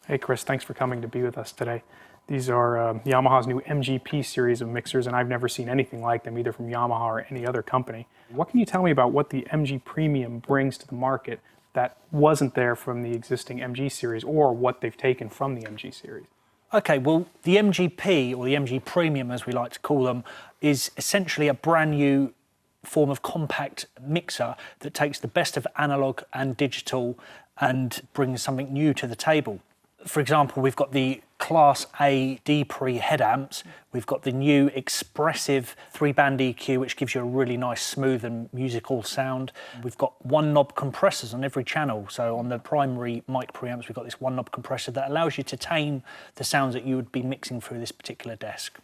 Hey Chris, thanks for coming to be with us today. These are Yamaha's new MGP series of mixers, and I've never seen anything like them, either from Yamaha or any other company. What can you tell me about what the MG Premium brings to the market that wasn't there from the existing MG series, or what they've taken from the MG series? Okay, well, the MGP, or the MG Premium as we like to call them, is essentially a brand new form of compact mixer that takes the best of analog and digital and brings something new to the table. For example, we've got the Class A D-Pre head amps, we've got the new expressive 3-band EQ, which gives you a really nice smooth and musical sound. We've got one knob compressors on every channel, so on the primary mic preamps we've got this one knob compressor that allows you to tame the sounds that you would be mixing through this particular desk.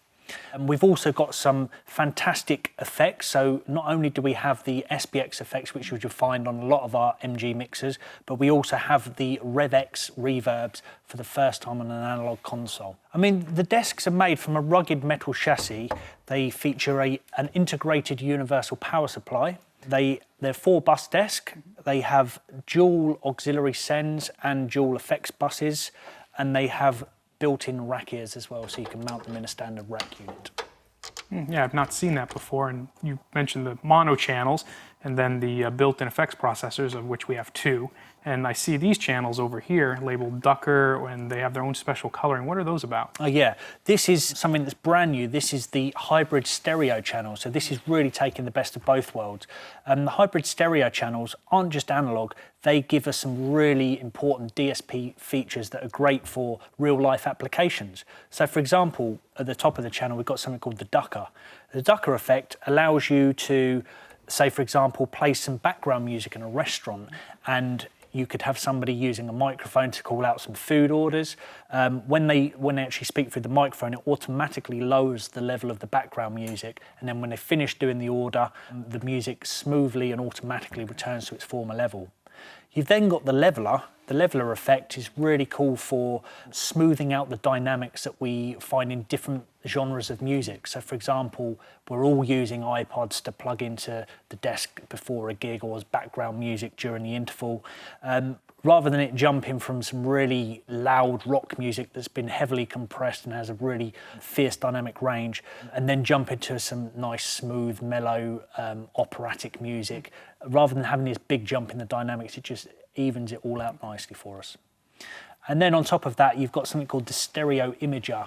And we've also got some fantastic effects. So not only do we have the Spx Effects, which you'll find on a lot of our MG mixers, but we also have the RevX reverbs for the first time on an analog console. I mean, the desks are made from a rugged metal chassis. They feature an integrated universal power supply. They're 4-bus desk. They have dual auxiliary sends and dual effects buses, and they have built-in rack ears as well, so you can mount them in a standard rack unit. Yeah, I've not seen that before, and you mentioned the mono channels and then the built-in effects processors, of which we have 2. And I see these channels over here labeled Ducker, and they have their own special coloring. What are those about? Oh yeah, this is something that's brand new. This is the hybrid stereo channel, so this is really taking the best of both worlds. The hybrid stereo channels aren't just analog, they give us some really important DSP features that are great for real-life applications. So for example, at the top of the channel, we've got something called the Ducker. The Ducker effect allows you to, say for example, play some background music in a restaurant, and you could have somebody using a microphone to call out some food orders. When they actually speak through the microphone, it automatically lowers the level of the background music, and then when they finish doing the order, the music smoothly and automatically returns to its former level. You've then got the leveler. The leveler effect is really cool for smoothing out the dynamics that we find in different genres of music. So for example, we're all using iPods to plug into the desk before a gig or as background music during the interval. Rather than it jumping from some really loud rock music that's been heavily compressed and has a really fierce dynamic range, and then jump into some nice, smooth, mellow, operatic music, rather than having this big jump in the dynamics, it just evens it all out nicely for us. And then on top of that, you've got something called the stereo imager.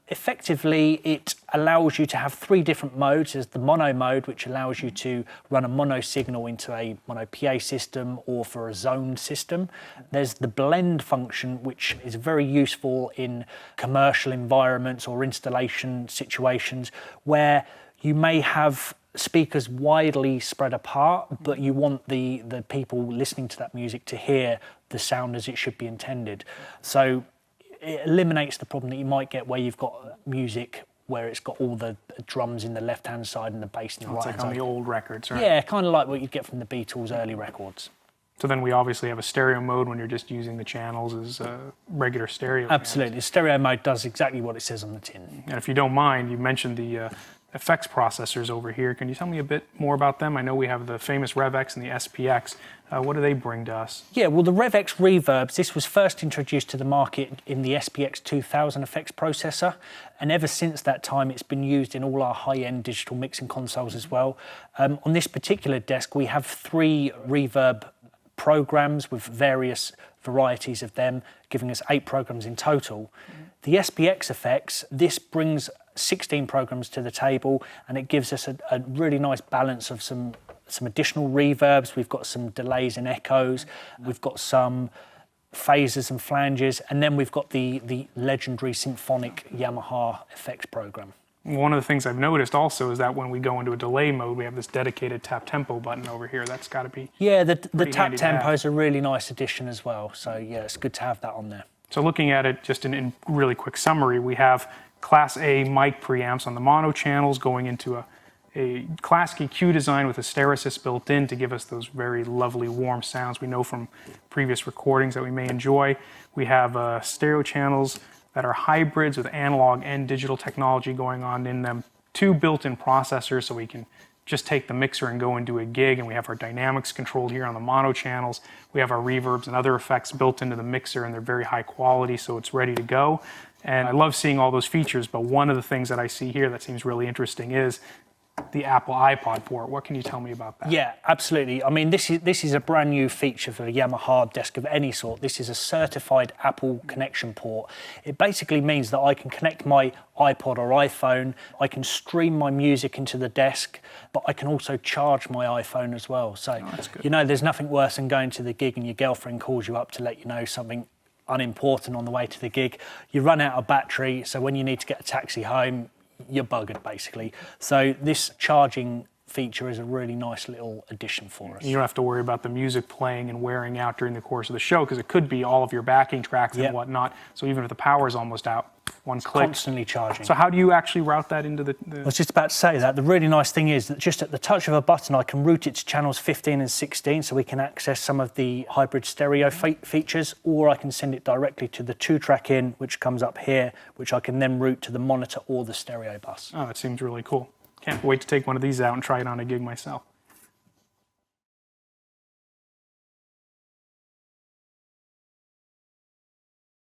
Effectively, it allows you to have 3 different modes. There's the mono mode, which allows you to run a mono signal into a mono PA system or for a zoned system. There's the blend function, which is very useful in commercial environments or installation situations where you may have speakers widely spread apart, but you want the people listening to that music to hear the sound as it should be intended. So it eliminates the problem that you might get where you've got music where it's got all the drums in the left-hand side and the bass in the right-hand side. It's like on the old records, right? Yeah, kind of like what you'd get from the Beatles' early records. So then we obviously have a stereo mode when you're just using the channels as regular stereo. Absolutely, the stereo mode does exactly what it says on the tin. And if you don't mind, you mentioned the effects processors over here. Can you tell me a bit more about them? I know we have the famous RevX and the SPX. What do they bring to us? Yeah, well, the RevX reverbs, this was first introduced to the market in the SPX 2000 effects processor, and ever since that time it's been used in all our high-end digital mixing consoles as well. On this particular desk we have 3 reverb programs with various varieties of them, giving us 8 programs in total. The SPX effects, this brings 16 programs to the table, and it gives us a really nice balance of some additional reverbs. We've got some delays and echoes, we've got some phasers and flanges, and then we've got the legendary symphonic Yamaha effects program. One of the things I've noticed also is that when we go into a delay mode, we have this dedicated tap tempo button over here. That's got to be the tap tempo is a really nice addition as well. So yeah, it's good to have that on there. So looking at it just in really quick summary, we have Class A mic preamps on the mono channels going into a Class EQ design with a stereo assist built in to give us those very lovely warm sounds we know from previous recordings that we may enjoy. We have stereo channels that are hybrids with analog and digital technology going on in them. 2 built-in processors so we can just take the mixer and go into a gig, and we have our dynamics controlled here on the mono channels. We have our reverbs and other effects built into the mixer, and they're very high quality, so it's ready to go. And I love seeing all those features, but one of the things that I see here that seems really interesting is the Apple iPod port. What can you tell me about that? Yeah, absolutely. I mean, this is a brand new feature for a Yamaha desk of any sort. This is a certified Apple connection port. It basically means that I can connect my iPod or iPhone, I can stream my music into the desk, but I can also charge my iPhone as well. So, you know, there's nothing worse than going to the gig and your girlfriend calls you up to let you know something unimportant on the way to the gig. You run out of battery, so when you need to get a taxi home, you're buggered basically. So this charging feature is a really nice little addition for us. You don't have to worry about the music playing and wearing out during the course of the show, because it could be all of your backing tracks and whatnot. So even if the power is almost out, one click. Constantly charging. So how do you actually route that into the... I was just about to say that. The really nice thing is that just at the touch of a button, I can route it to channels 15 and 16, so we can access some of the hybrid stereo features, or I can send it directly to the 2-track in, which comes up here, which I can then route to the monitor or the stereo bus. Oh, that seems really cool. Can't wait to take one of these out and try it on a gig myself.